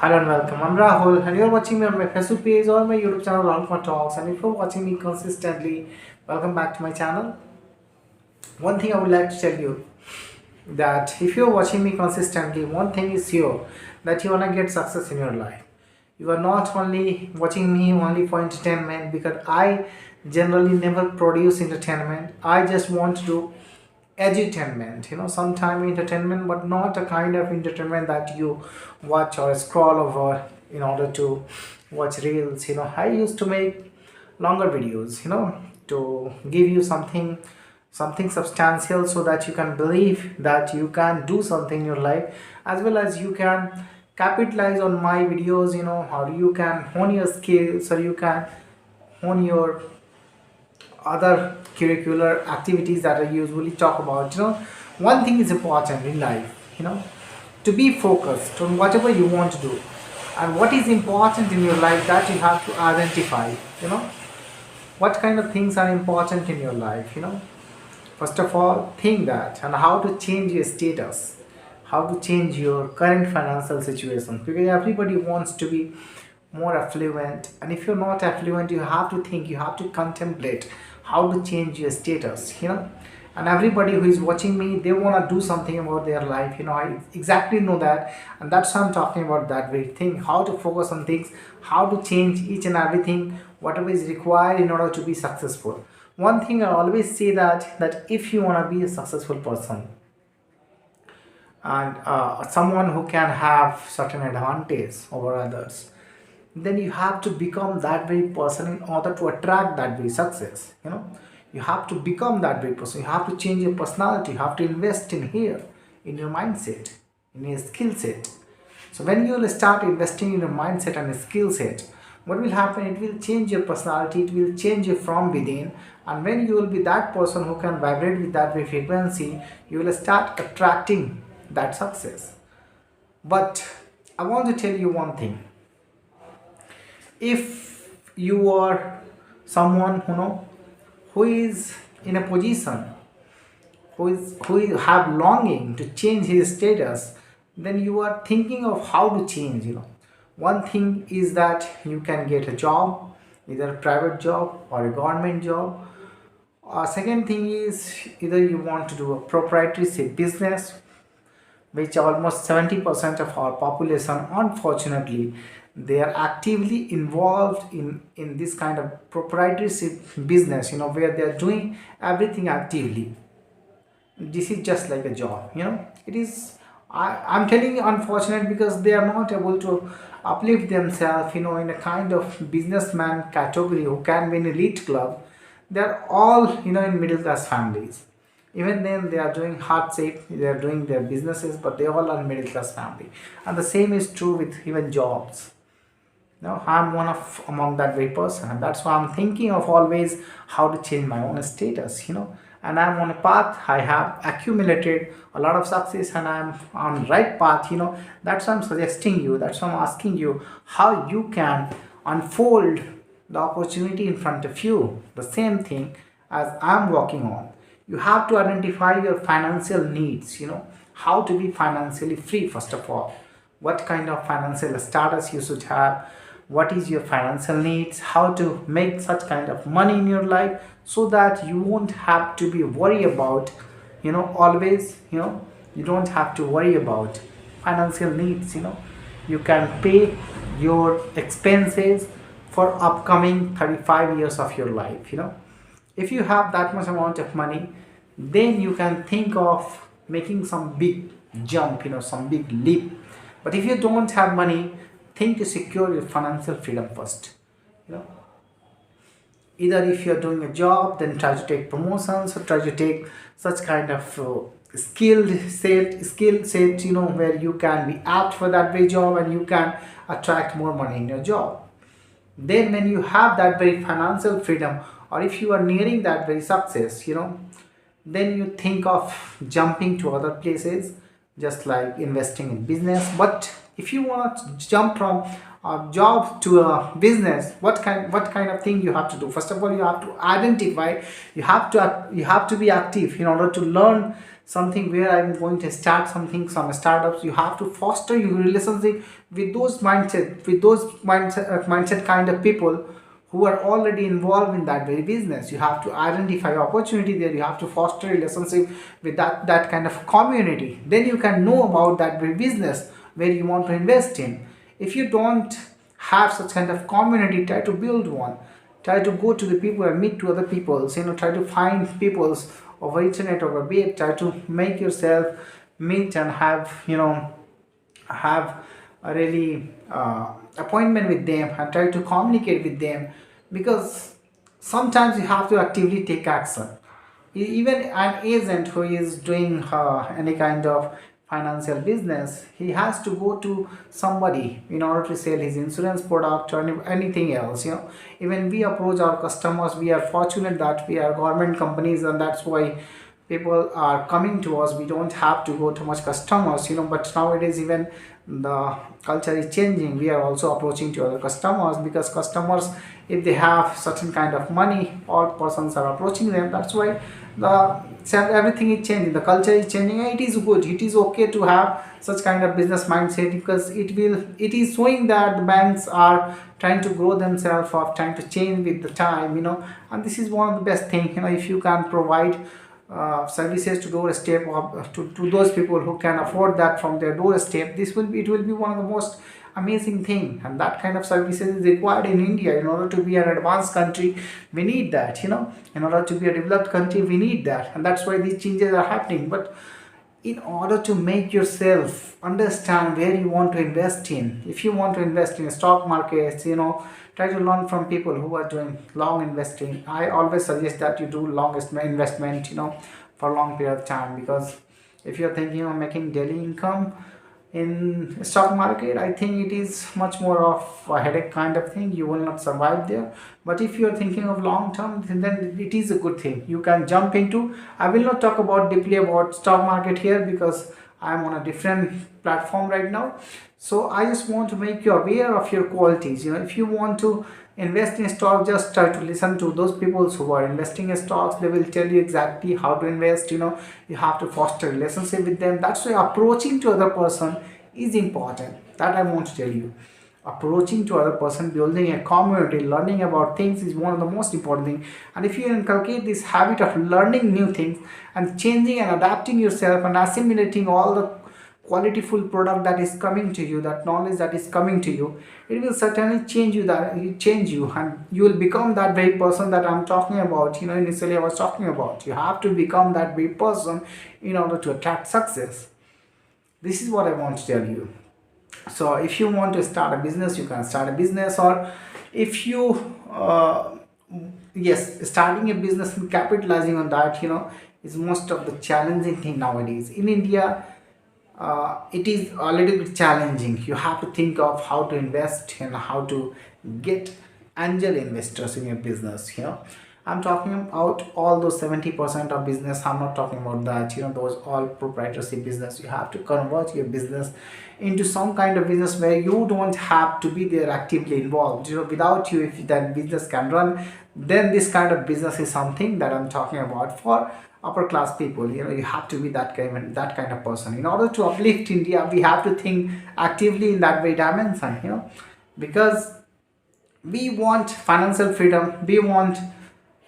Hello and welcome. I'm Rahul, and you're watching me on my Facebook page or my YouTube channel, Rahul for Talks. And if you're watching me consistently, welcome back to my channel. One thing I would like to tell you that if you're watching me consistently, one thing is sure that you wanna get success in your life. You are not only watching me only for entertainment because I generally never produce entertainment. I just want to do edutainment, sometime entertainment, but not a kind of entertainment that you watch or scroll over in order to watch reels. I used to make longer videos, to give you something substantial so that you can believe that you can do something in your life, as well as you can capitalize on my videos, how you can hone your skills or you can hone your other curricular activities that I usually talk about. One thing is important in life, to be focused on whatever you want to do, and what is important in your life that you have to identify. What kind of things are important in your life. First of all, think that and how to change your status, how to change your current financial situation, because everybody wants to be more affluent, and if you're not affluent, you have to think, you have to contemplate how to change your status. And everybody who is watching me, they want to do something about their life. I exactly know that, and that's why I'm talking about that very thing, how to focus on things, how to change each and everything, whatever is required in order to be successful. One thing I always say, that if you want to be a successful person, and someone who can have certain advantage over others, then you have to become that very person in order to attract that very success. You have to become that very person, you have to change your personality, you have to invest in here, in your mindset, in your skill set. So when you will start investing in your mindset and skill set, what will happen, it will change your personality, it will change you from within. And when you will be that person who can vibrate with that very frequency, you will start attracting that success. But I want to tell you one thing. If you are someone who is in a position, who have longing to change his status, then you are thinking of how to change. One thing is that you can get a job, either a private job or a government job. Second thing is, either you want to do a proprietary say business, which almost 70% of our population, unfortunately, they are actively involved in this kind of proprietary business, where they are doing everything actively. This is just like a job. It is, I'm telling you, unfortunate, because they are not able to uplift themselves, in a kind of businessman category who can be in elite club. They're all, in middle class families. Even then, they are doing hardship, they are doing their businesses, but they all are middle class family. And the same is true with even jobs. I'm one of among that very person, and that's why I'm thinking of always how to change my own status. And I'm on a path. I have accumulated a lot of success, and I'm on right path. That's why I'm suggesting you. That's why I'm asking you how you can unfold the opportunity in front of you. The same thing as I'm working on. You have to identify your financial needs. How to be financially free. First of all, what kind of financial status you should have, what is your financial needs, how to make such kind of money in your life, so that you won't have to be worried about, always, you don't have to worry about financial needs. You can pay your expenses for upcoming 35 years of your life. If you have that much amount of money, then you can think of making some big jump, some big leap. But if you don't have money, think to secure your financial freedom first. you know Either if you're doing a job, then try to take promotions, or try to take such kind of skill set, where you can be apt for that very job and you can attract more money in your job. Then when you have that very financial freedom, or if you are nearing that very success, then you think of jumping to other places, just like investing in business. But if you want to jump from a job to a business, what kind of thing you have to do? First of all, you have to identify, you have to be active in order to learn something where I'm going to start something, some startups, you have to foster your relationship with those mindset kind of people who are already involved in that very business. You have to identify opportunity there. You have to foster relationship with that kind of community. Then you can know about that very business where you want to invest in. If you don't have such kind of community, try to build one. Try to go to the people and meet to other peoples. Try to find peoples over internet, over web. Try to make yourself meet and have a really appointment with them and try to communicate with them, because sometimes you have to actively take action. Even an agent who is doing any kind of financial business, he has to go to somebody in order to sell his insurance product or anything else. Even we approach our customers, we are fortunate that we are government companies, and that's why people are coming to us. We don't have to go to much customers, but nowadays even the culture is changing. We are also approaching to other customers, because customers, if they have certain kind of money, all persons are approaching them. That's why everything is changing, the culture is changing, and it is good, it is okay to have such kind of business mindset, because it is showing that the banks are trying to grow themselves, or trying to change with the time. And this is one of the best thing. If you can provide services to doorstep, to those people who can afford that from their doorstep, it will be one of the most amazing thing. And that kind of services is required in India. In order to be an advanced country, we need that. In order to be a developed country, we need that, and that's why these changes are happening. But in order to make yourself understand where you want to invest in, if you want to invest in stock markets, try to learn from people who are doing long investing. I always suggest that you do long investment, for a long period of time, because if you're thinking of making daily income in stock market, I think it is much more of a headache kind of thing. You will not survive there. But if you're thinking of long term, then it is a good thing you can jump into. I will not talk about deeply about stock market here, because I'm on a different platform right now. So I just want to make you aware of your qualities. If you want to invest in stock, just try to listen to those people who are investing in stocks. They will tell you exactly how to invest. You have to foster a relationship with them. That's why approaching to other person is important. That I want to tell you. Approaching to other person, building a community, learning about things is one of the most important things. And if you inculcate this habit of learning new things and changing and adapting yourself and assimilating all the qualityful product that is coming to you, that knowledge that is coming to you, it will certainly change you, and you will become that very person that I'm talking about. Initially I was talking about, you have to become that very person in order to attract success. This is what I want to tell you. So if you want to start a business, you can start a business. Or if you yes, starting a business and capitalizing on that, is most of the challenging thing nowadays in India. It is a little bit challenging. You have to think of how to invest and how to get angel investors in your business. I'm talking about all those 70% of business. I'm not talking about that. Those all proprietorship business. You have to convert your business into some kind of business where you don't have to be there actively involved. Without you, if that business can run, then this kind of business is something that I'm talking about for upper class people. You have to be that kind of person. In order to uplift India, we have to think actively in that way dimension. Because we want financial freedom. We want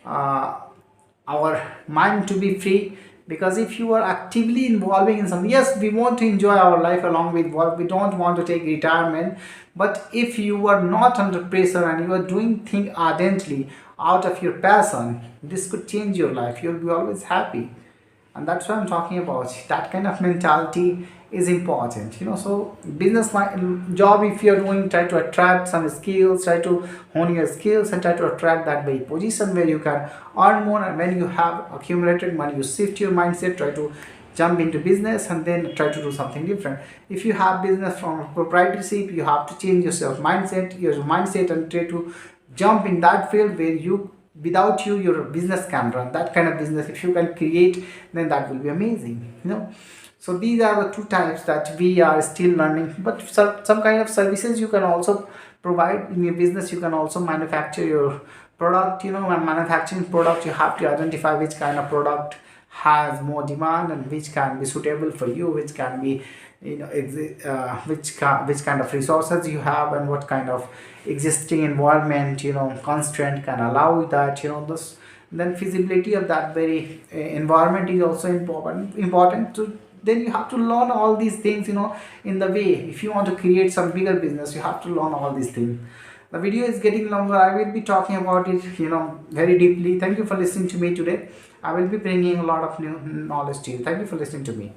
our mind to be free. Because if you are actively involving in something, yes, we want to enjoy our life along with work, we don't want to take retirement. But if you are not under pressure and you are doing things ardently out of your passion, this could change your life. You'll be always happy. And that's what I'm talking about. That kind of mentality is important. So business job, if you're doing, try to attract some skills, try to hone your skills, and try to attract that very position where you can earn more. And when you have accumulated money, you shift your mindset, try to jump into business, and then try to do something different. If you have business from proprietorship, you have to change your mindset and try to jump in that field where without you, your business can run. That kind of business, if you can create, then that will be amazing. So these are the two types that we are still learning. But some kind of services you can also provide in your business. You can also manufacture your product. When manufacturing product, you have to identify which kind of product has more demand and which can be suitable for you, which can be, which kind of resources you have, and what kind of existing environment, constraint can allow that, this. Then feasibility of that very environment is also important to. Then you have to learn all these things, in the way. If you want to create some bigger business, you have to learn all these things. The video is getting longer. I will be talking about it, very deeply. Thank you for listening to me today. I will be bringing a lot of new knowledge to you. Thank you for listening to me.